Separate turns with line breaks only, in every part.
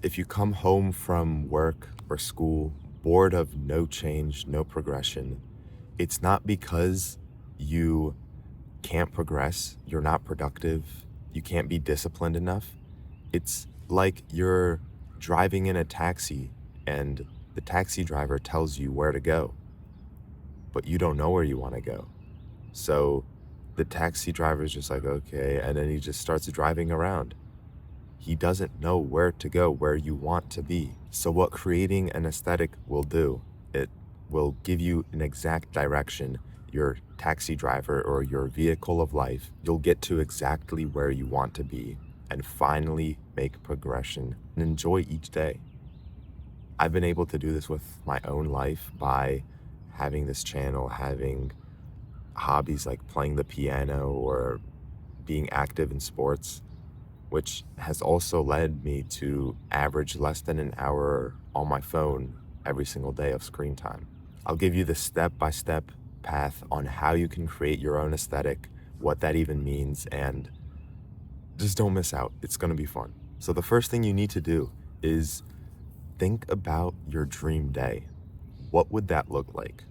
If you come home from work or school bored of no change, no progression, it's not because you can't progress, you're not productive, you can't be disciplined enough. It's like you're driving in a taxi and the taxi driver tells you where to go, but you don't know where you want to go. So the taxi driver is just like, okay, and then he just starts driving around. He doesn't know where to go, where you want to be. So what creating an aesthetic will do, it will give you an exact direction, your taxi driver or your vehicle of life. You'll get to exactly where you want to be and finally make progression and enjoy each day. I've been able to do this with my own life by having this channel, having hobbies like playing the piano or being active in sports, which has also led me to average less than an hour on my phone every single day of screen time. I'll give you the step-by-step path on how you can create your own aesthetic, what that even means, and just don't miss out. It's going to be fun. So the first thing you need to do is think about your dream day. What would that look like?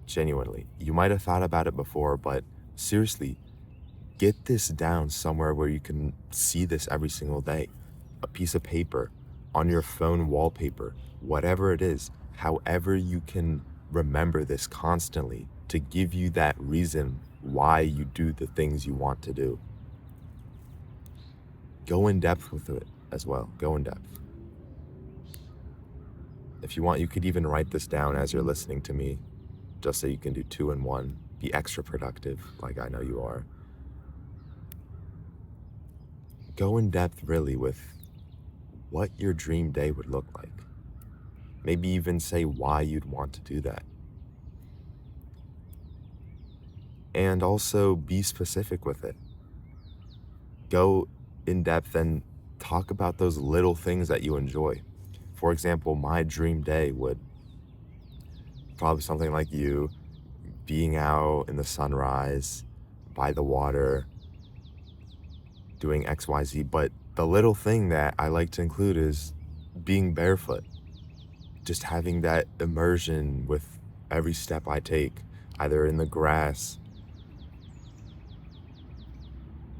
Genuinely, you might have thought about it before, but seriously, get this down somewhere where you can see this every single day. A piece of paper, on your phone wallpaper, whatever it is, however you can remember this constantly to give you that reason why you do the things you want to do. Go in depth with it as well. Go in depth. If you want, you could even write this down as you're listening to me, just so you can do two in one. Be extra productive, like I know you are. Go in depth really with what your dream day would look like. Maybe even say why you'd want to do that. And also be specific with it. Go in depth and talk about those little things that you enjoy. For example, my dream day would probably something like you, being out in the sunrise, by the water, doing XYZ. But the little thing that I like to include is being barefoot. Just having that immersion with every step I take, either in the grass.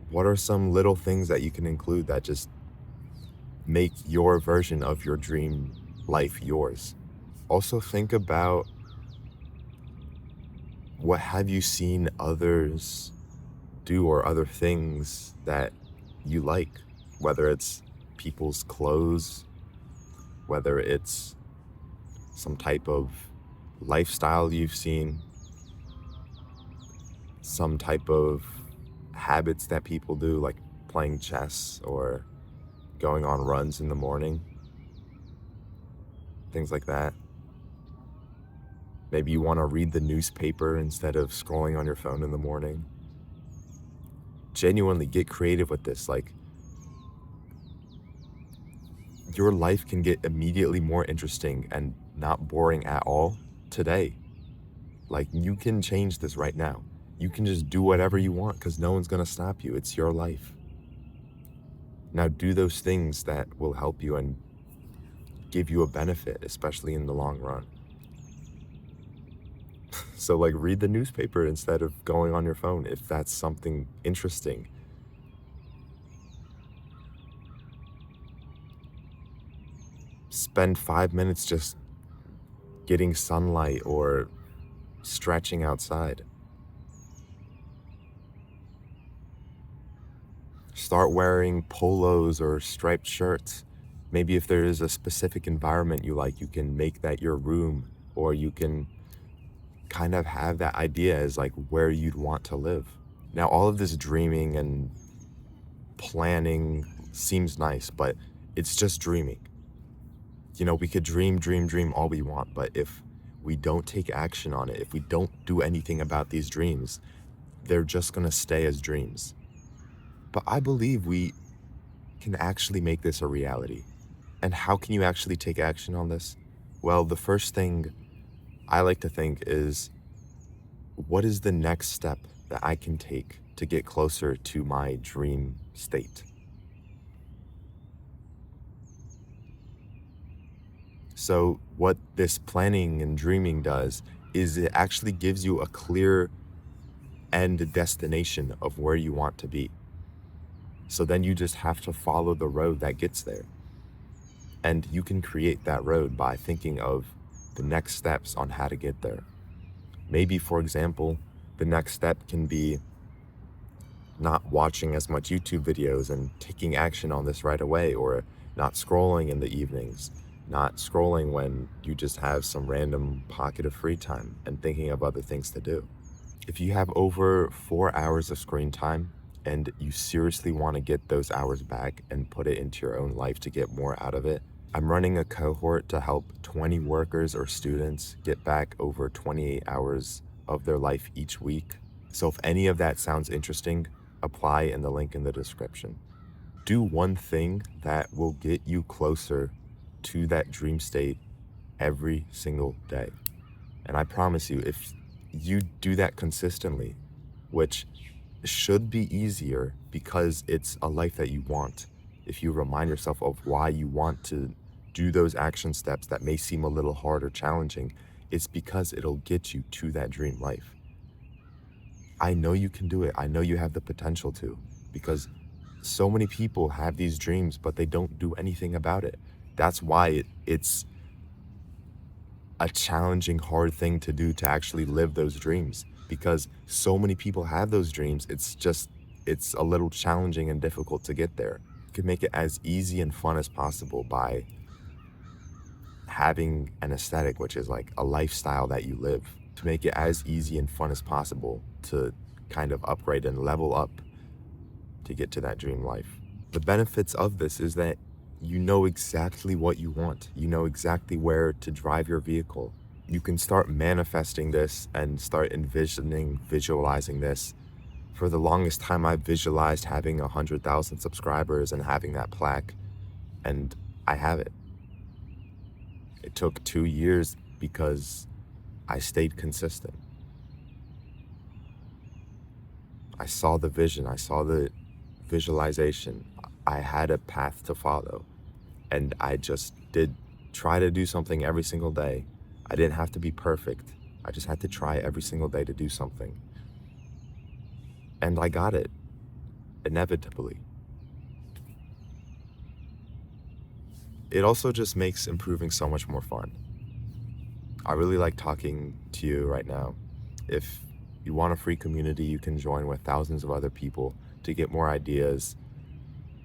What are some little things that you can include that just make your version of your dream life yours? Also think about what have you seen others do or other things that you like, whether it's people's clothes, whether it's some type of lifestyle you've seen, some type of habits that people do, like playing chess or going on runs in the morning, things like that. Maybe you want to read the newspaper instead of scrolling on your phone in the morning. Genuinely get creative with this. Like, your life can get immediately more interesting and not boring at all today. Like, you can change this right now. You can just do whatever you want because no one's going to stop you. It's your life. Now, do those things that will help you and give you a benefit, especially in the long run. So, like, read the newspaper instead of going on your phone if that's something interesting. Spend 5 minutes just getting sunlight or stretching outside. Start wearing polos or striped shirts. Maybe if there is a specific environment you like, you can make that your room, or you can kind of have that idea as like where you'd want to live. Now, all of this dreaming and planning seems nice, but it's just dreaming. You know, we could dream all we want, but if we don't take action on it, if we don't do anything about these dreams, they're just going to stay as dreams. But I believe we can actually make this a reality. And how can you actually take action on this? Well, the first thing I like to think is, what is the next step that I can take to get closer to my dream state? So what this planning and dreaming does is it actually gives you a clear end destination of where you want to be. So then you just have to follow the road that gets there. And you can create that road by thinking of the next steps on how to get there. Maybe, for example, the next step can be not watching as much YouTube videos and taking action on this right away, or not scrolling in the evenings, not scrolling when you just have some random pocket of free time and thinking of other things to do. If you have over 4 hours of screen time and you seriously want to get those hours back and put it into your own life to get more out of it, I'm running a cohort to help 20 workers or students get back over 28 hours of their life each week. So if any of that sounds interesting, apply in the link in the description. Do one thing that will get you closer to that dream state every single day. And I promise you, if you do that consistently, which should be easier because it's a life that you want, if you remind yourself of why you want to do those action steps that may seem a little hard or challenging, it's because it'll get you to that dream life. I know you can do it. I know you have the potential to, because so many people have these dreams, but they don't do anything about it. That's why it's a challenging, hard thing to do to actually live those dreams, because so many people have those dreams. It's a little challenging and difficult to get there. You can make it as easy and fun as possible by having an aesthetic, which is like a lifestyle that you live, to make it as easy and fun as possible to kind of upgrade and level up to get to that dream life. The benefits of this is that you know exactly what you want. You know exactly where to drive your vehicle. You can start manifesting this and start envisioning, visualizing this. For the longest time, I visualized having 100,000 subscribers and having that plaque, and I have it. It took 2 years because I stayed consistent. I saw the vision, I saw the visualization. I had a path to follow, and I just did try to do something every single day. I didn't have to be perfect. I just had to try every single day to do something. And I got it, inevitably. It also just makes improving so much more fun. I really like talking to you right now. If you want a free community, you can join with thousands of other people to get more ideas,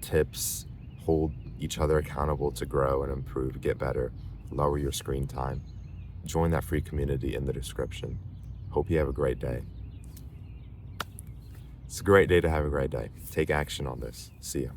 tips, hold each other accountable to grow and improve, get better, lower your screen time. Join that free community in the description. Hope you have a great day. It's a great day to have a great day. Take action on this. See ya.